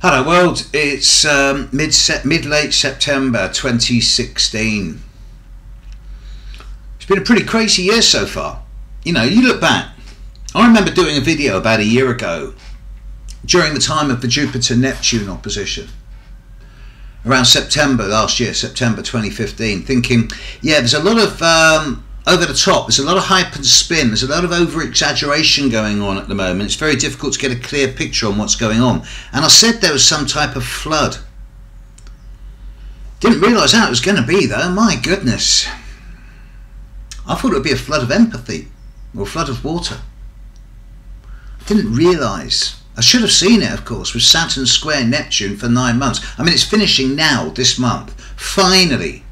Hello world, it's mid-late September 2016. It's been a pretty crazy year so far. You know, you look back. I remember doing a video about a year ago during the time of the Jupiter-Neptune opposition. Around September last year, September 2015, thinking, yeah, there's a lot of over the top, there's a lot of hype and spin, there's a lot of over-exaggeration going on at the moment. It's very difficult to get a clear picture on what's going on. And I said there was some type of flood. Didn't realise how it was going to be though, my goodness. I thought it would be a flood of empathy, or a flood of water. Didn't realise. I should have seen it, of course, with Saturn square Neptune for 9 months. I mean, it's finishing now, this month. Finally,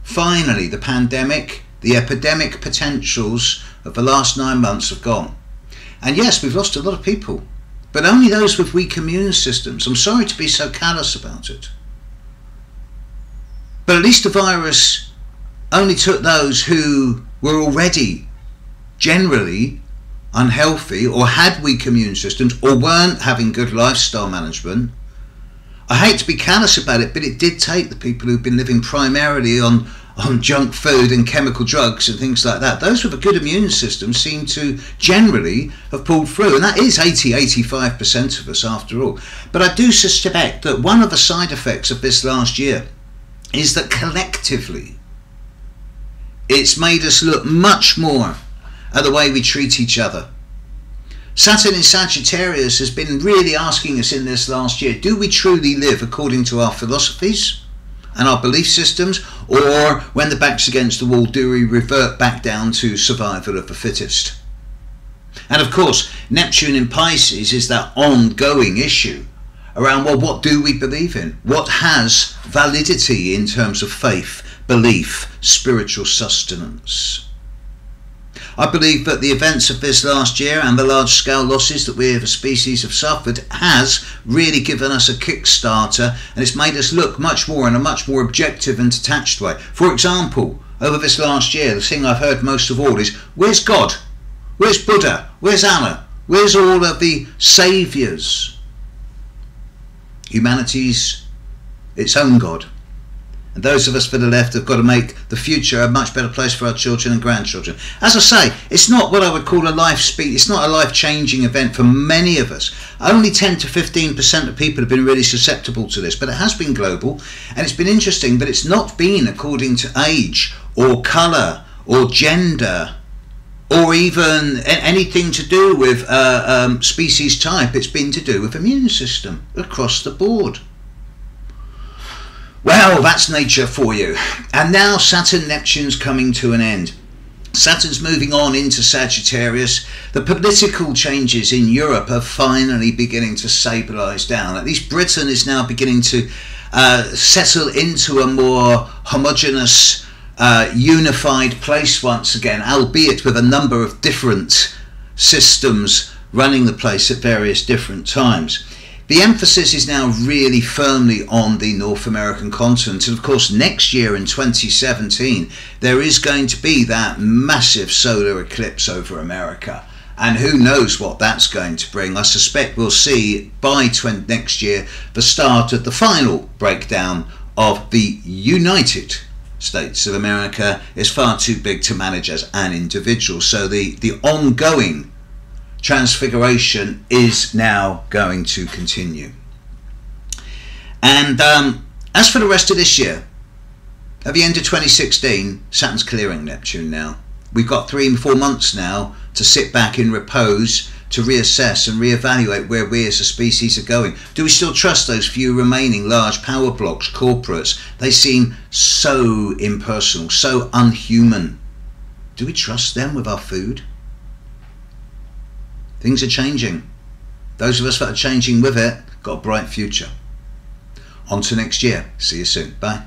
the pandemic, the epidemic potentials of the last 9 months have gone. And yes, we've lost a lot of people, but only those with weak immune systems. I'm sorry to be so callous about it. But at least the virus only took those who were already generally unhealthy or had weak immune systems or weren't having good lifestyle management. I hate to be callous about it, but it did take the people who've been living primarily on junk food and chemical drugs and things like that. Those with a good immune system seem to generally have pulled through, and that is 80–85% of us after all. But I do suspect that one of the side effects of this last year is that collectively it's made us look much more at the way we treat each other. Saturn in Sagittarius has been really asking us in this last year, do we truly live according to our philosophies and our belief systems, or when the back's against the wall, do we revert back down to survival of the fittest? And of course, Neptune in Pisces is that ongoing issue around, well, what do we believe in? What has validity in terms of faith, belief, spiritual sustenance? I believe that the events of this last year and the large-scale losses that we as a species have suffered has really given us a kickstarter, and it's made us look much more in a much more objective and detached way. For example, over this last year, the thing I've heard most of all is, where's God? Where's Buddha? Where's Allah? Where's all of the saviours? Humanity's its own God. And those of us for the left have got to make the future a much better place for our children and grandchildren. As I say, it's not what I would call a it's not a life-changing event for many of us. Only 10–15% of people have been really susceptible to this, but it has been global, and it's been interesting, but it's not been according to age or colour or gender or even anything to do with species type. It's been to do with immune system across the board. Well, that's nature for you. And now Saturn-Neptune's coming to an end. Saturn's moving on into Sagittarius. The political changes in Europe are finally beginning to stabilise down. At least Britain is now beginning to settle into a more homogeneous, unified place once again, albeit with a number of different systems running the place at various different times. The emphasis is now really firmly on the North American continent, and of course next year in 2017 there is going to be that massive solar eclipse over America, and who knows what that's going to bring. I suspect we'll see by next year the start of the final breakdown of the United States of America. Is far too big to manage as an individual, so the ongoing transfiguration is now going to continue. And as for the rest of this year, at the end of 2016, Saturn's clearing Neptune now. We've got 3–4 months now to sit back in repose, to reassess and reevaluate where we as a species are going. Do we still trust those few remaining large power blocks, corporates? They seem so impersonal, so unhuman. Do we trust them with our food? Things are changing. Those of us that are changing with it got a bright future. On to next year. See you soon. Bye.